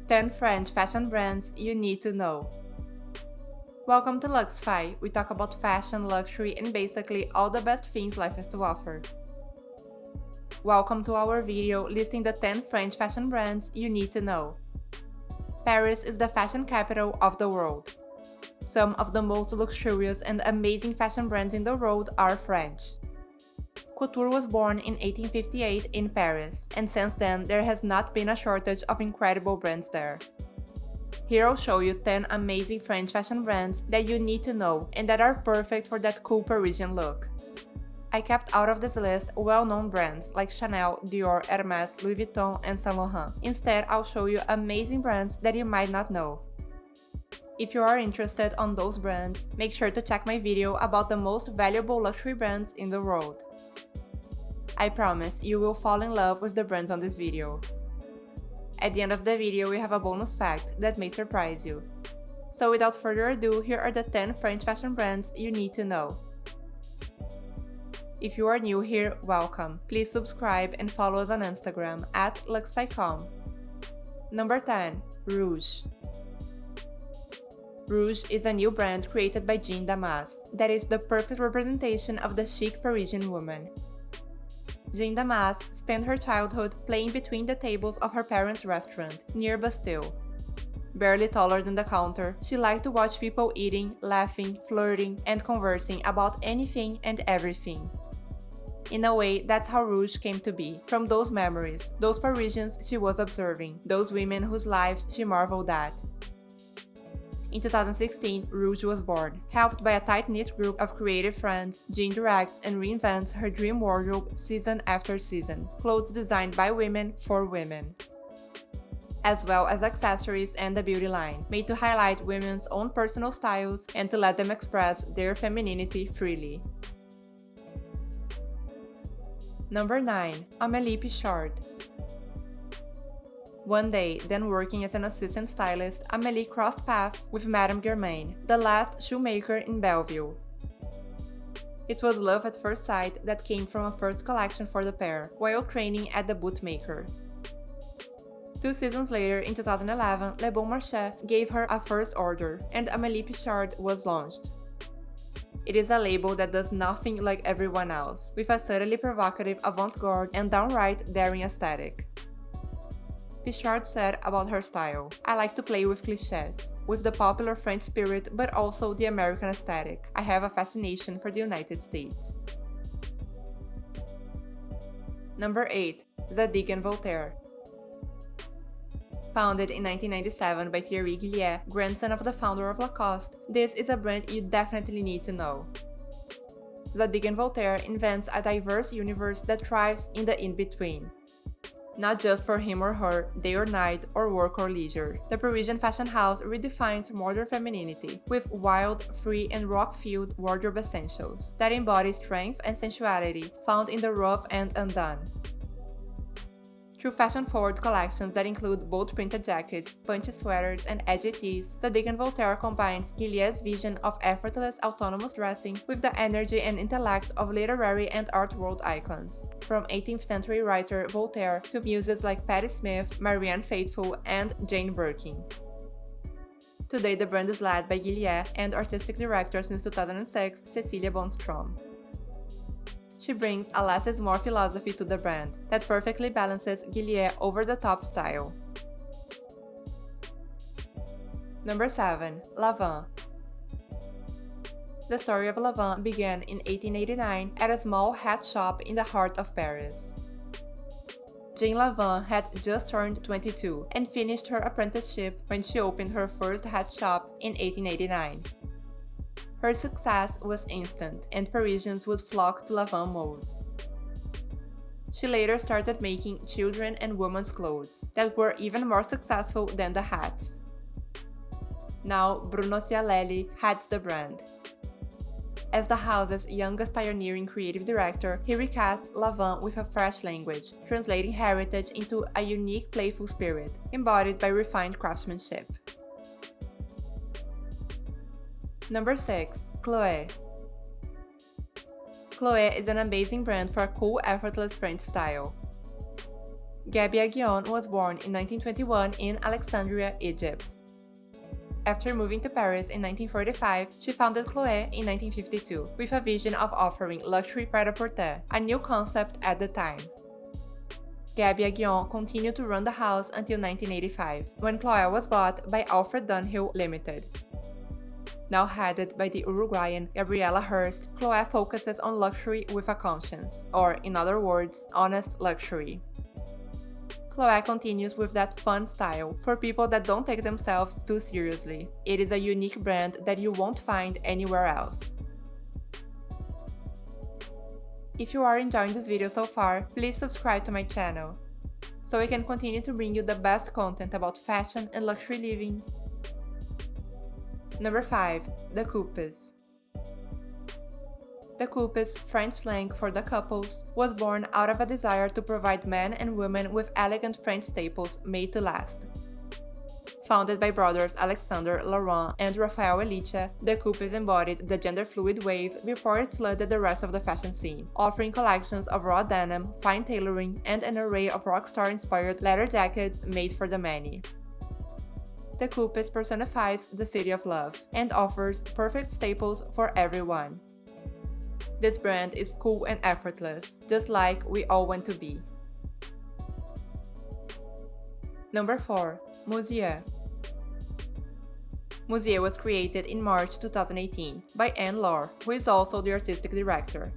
10 French fashion brands you need to know. Welcome to Luxfy. We talk about fashion, luxury, and basically all the best things life has to offer. Welcome to our video listing the 10 French fashion brands you need to know. Paris is the fashion capital of the world. Some of the most luxurious and amazing fashion brands in the world are French. Couture was born in 1858 in Paris, and since then there has not been a shortage of incredible brands there. Here I'll show you 10 amazing French fashion brands that you need to know and that are perfect for that cool Parisian look. I kept out of this list well-known brands like Chanel, Dior, Hermès, Louis Vuitton and Saint Laurent. Instead, I'll show you amazing brands that you might not know. If you are interested on those brands, make sure to check my video about the most valuable luxury brands in the world. I promise you will fall in love with the brands on this video. At the end of the video, we have a bonus fact that may surprise you. So without further ado, here are the 10 French fashion brands you need to know. If you are new here, welcome. Please subscribe and follow us on Instagram at luxfy.com. Number 10. Rouje. Rouje is a new brand created by Jeanne Damas that is the perfect representation of the chic Parisian woman. Jeanne Damas spent her childhood playing between the tables of her parents' restaurant, near Bastille. Barely taller than the counter, she liked to watch people eating, laughing, flirting, and conversing about anything and everything. In a way, that's how Rouje came to be, from those memories, those Parisians she was observing, those women whose lives she marveled at. In 2016, Rouje was born. Helped by a tight-knit group of creative friends, Jeanne directs and reinvents her dream wardrobe season after season, clothes designed by women for women, as well as accessories and a beauty line, made to highlight women's own personal styles and to let them express their femininity freely. Number 9. Amélie Pichard. One day, then working as an assistant stylist, Amélie crossed paths with Madame Germain, the last shoemaker in Belleville. It was love at first sight that came from a first collection for the pair, while training at the bootmaker. 2 seasons later, in 2011, Le Bon Marché gave her a first order, and Amélie Pichard was launched. It is a label that does nothing like everyone else, with a subtly provocative avant-garde and downright daring aesthetic. Pichard said about her style, "I like to play with clichés, with the popular French spirit but also the American aesthetic. I have a fascination for the United States." Number 8. Zadig & Voltaire. Founded in 1997 by Thierry Gillier, grandson of the founder of Lacoste, this is a brand you definitely need to know. Zadig & Voltaire invents a diverse universe that thrives in the in-between. Not just for him or her, day or night, or work or leisure. The Parisian fashion house redefines modern femininity with wild, free, and rock-filled wardrobe essentials that embody strength and sensuality found in the rough and undone. Through fashion-forward collections that include bold printed jackets, punchy sweaters, and edgy tees, Zadig & Voltaire combines Gillier's vision of effortless autonomous dressing with the energy and intellect of literary and art world icons, from 18th century writer Voltaire to muses like Patti Smith, Marianne Faithfull, and Jane Birkin. Today the brand is led by Gillier and artistic director since 2006, Cecilia Bonstrom. She brings a less is more philosophy to the brand that perfectly balances Gillier over-the-top style. Number 7. Lanvin. The story of Lanvin began in 1889 at a small hat shop in the heart of Paris. Jeanne Lanvin had just turned 22 and finished her apprenticeship when she opened her first hat shop in 1889. Her success was instant, and Parisians would flock to Lanvin molds. She later started making children and women's clothes that were even more successful than the hats. Now, Bruno Cialelli heads the brand. As the house's youngest pioneering creative director, he recast Lanvin with a fresh language, translating heritage into a unique playful spirit, embodied by refined craftsmanship. Number 6. Chloé. Chloé is an amazing brand for a cool, effortless French style. Gabi Aguillon was born in 1921 in Alexandria, Egypt. After moving to Paris in 1945, she founded Chloé in 1952, with a vision of offering luxury prêt-à-porter, a new concept at the time. Gabi Aguillon continued to run the house until 1985, when Chloé was bought by Alfred Dunhill Limited. Now headed by the Uruguayan Gabriela Hearst, Chloé focuses on luxury with a conscience, or in other words, honest luxury. Chloé continues with that fun style for people that don't take themselves too seriously. It is a unique brand that you won't find anywhere else. If you are enjoying this video so far, please subscribe to my channel, so I can continue to bring you the best content about fashion and luxury living. Number 5. The Kooples. The Kooples, French slang for the couples, was born out of a desire to provide men and women with elegant French staples made to last. Founded by brothers Alexander Laurent and Raphael Elicha, the Kooples embodied the gender-fluid wave before it flooded the rest of the fashion scene, offering collections of raw denim, fine tailoring, and an array of rockstar-inspired leather jackets made for the many. The Kooples personifies the city of love and offers perfect staples for everyone. This brand is cool and effortless, just like we all want to be. Number 4. Musier. Musier was created in March 2018 by Anne Laure, who is also the artistic director.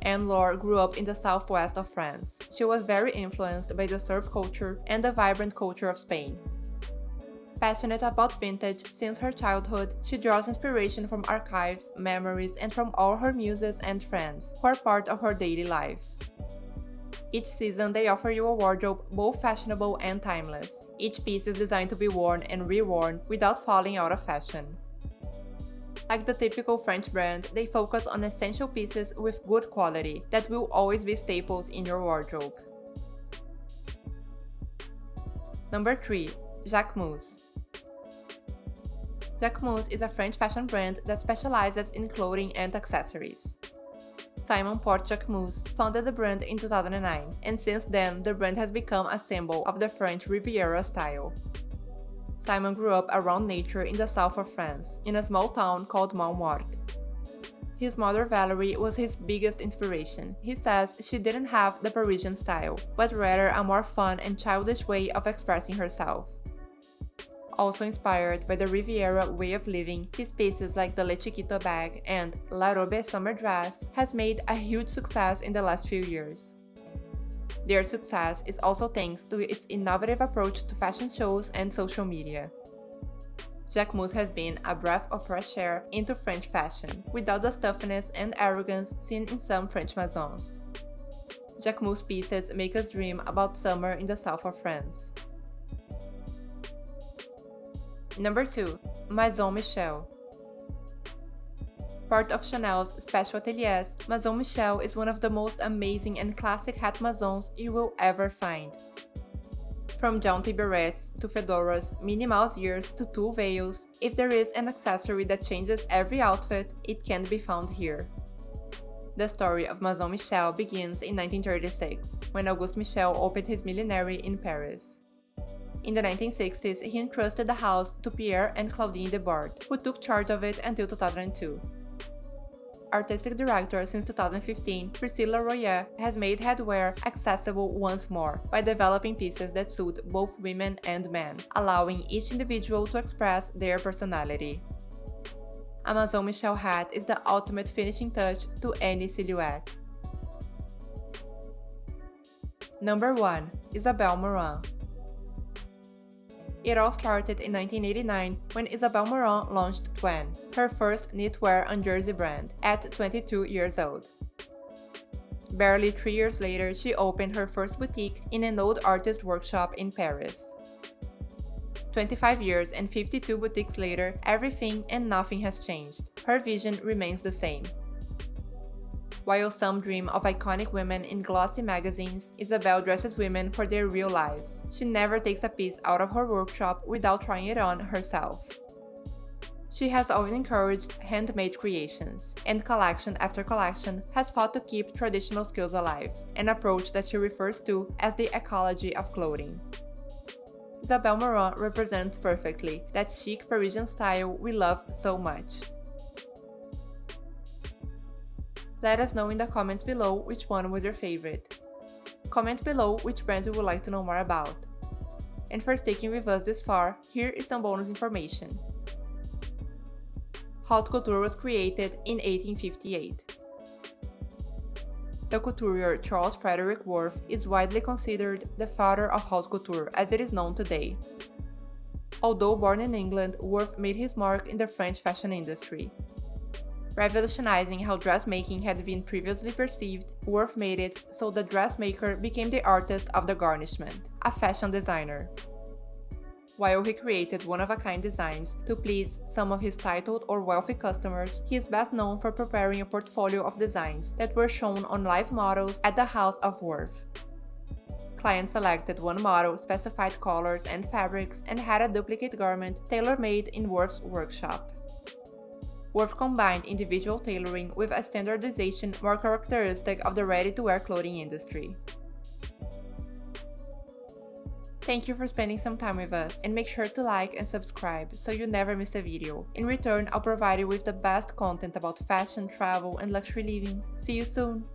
Anne Laure grew up in the southwest of France. She was very influenced by the surf culture and the vibrant culture of Spain. Passionate about vintage since her childhood, she draws inspiration from archives, memories, and from all her muses and friends, who are part of her daily life. Each season, they offer you a wardrobe both fashionable and timeless. Each piece is designed to be worn and reworn without falling out of fashion. Like the typical French brand, they focus on essential pieces with good quality that will always be staples in your wardrobe. Number 3. Jacquemus. Jacquemus is a French fashion brand that specializes in clothing and accessories. Simon Porte Jacquemus founded the brand in 2009, and since then the brand has become a symbol of the French Riviera style. Simon grew up around nature in the south of France, in a small town called Montmartre. His mother Valerie was his biggest inspiration. He says she didn't have the Parisian style, but rather a more fun and childish way of expressing herself. Also inspired by the Riviera way of living, his pieces like the Le Chiquito bag and La Robe summer dress has made a huge success in the last few years. Their success is also thanks to its innovative approach to fashion shows and social media. Jacquemus has been a breath of fresh air into French fashion, without the stuffiness and arrogance seen in some French maisons. Jacquemus pieces make us dream about summer in the south of France. Number 2. Maison Michel. Part of Chanel's special ateliers, Maison Michel is one of the most amazing and classic hat maisons you will ever find. From jaunty berets to fedoras, Minnie Mouse ears to tulle veils, if there is an accessory that changes every outfit, it can be found here. The story of Maison Michel begins in 1936, when Auguste Michel opened his millinery in Paris. In the 1960s, he entrusted the house to Pierre and Claudine Debord, who took charge of it until 2002. Artistic director since 2015, Priscilla Royer has made headwear accessible once more by developing pieces that suit both women and men, allowing each individual to express their personality. A Maison Michel hat is the ultimate finishing touch to any silhouette. Number 1. Isabel Marant. It all started in 1989 when Isabel Marant launched Twen, her first knitwear on jersey brand, at 22 years old. Barely 3 years later, she opened her first boutique in an old artist workshop in Paris. 25 years and 52 boutiques later, everything and nothing has changed. Her vision remains the same. While some dream of iconic women in glossy magazines, Isabel dresses women for their real lives. She never takes a piece out of her workshop without trying it on herself. She has always encouraged handmade creations, and collection after collection has fought to keep traditional skills alive, an approach that she refers to as the ecology of clothing. Isabel Marant represents perfectly that chic Parisian style we love so much. Let us know in the comments below which one was your favorite. Comment below which brands you would like to know more about. And for sticking with us this far, here is some bonus information. Haute couture was created in 1858. The couturier Charles Frederick Worth is widely considered the father of haute couture as it is known today. Although born in England, Worth made his mark in the French fashion industry. Revolutionizing how dressmaking had been previously perceived, Worth made it so the dressmaker became the artist of the garnishment, a fashion designer. While he created one-of-a-kind designs to please some of his titled or wealthy customers, he is best known for preparing a portfolio of designs that were shown on live models at the house of Worth. Clients selected one model, specified colors and fabrics, and had a duplicate garment tailor-made in Worth's workshop. Worth combined individual tailoring with a standardization more characteristic of the ready-to-wear clothing industry. Thank you for spending some time with us, and make sure to like and subscribe so you never miss a video. In return, I'll provide you with the best content about fashion, travel, and luxury living. See you soon!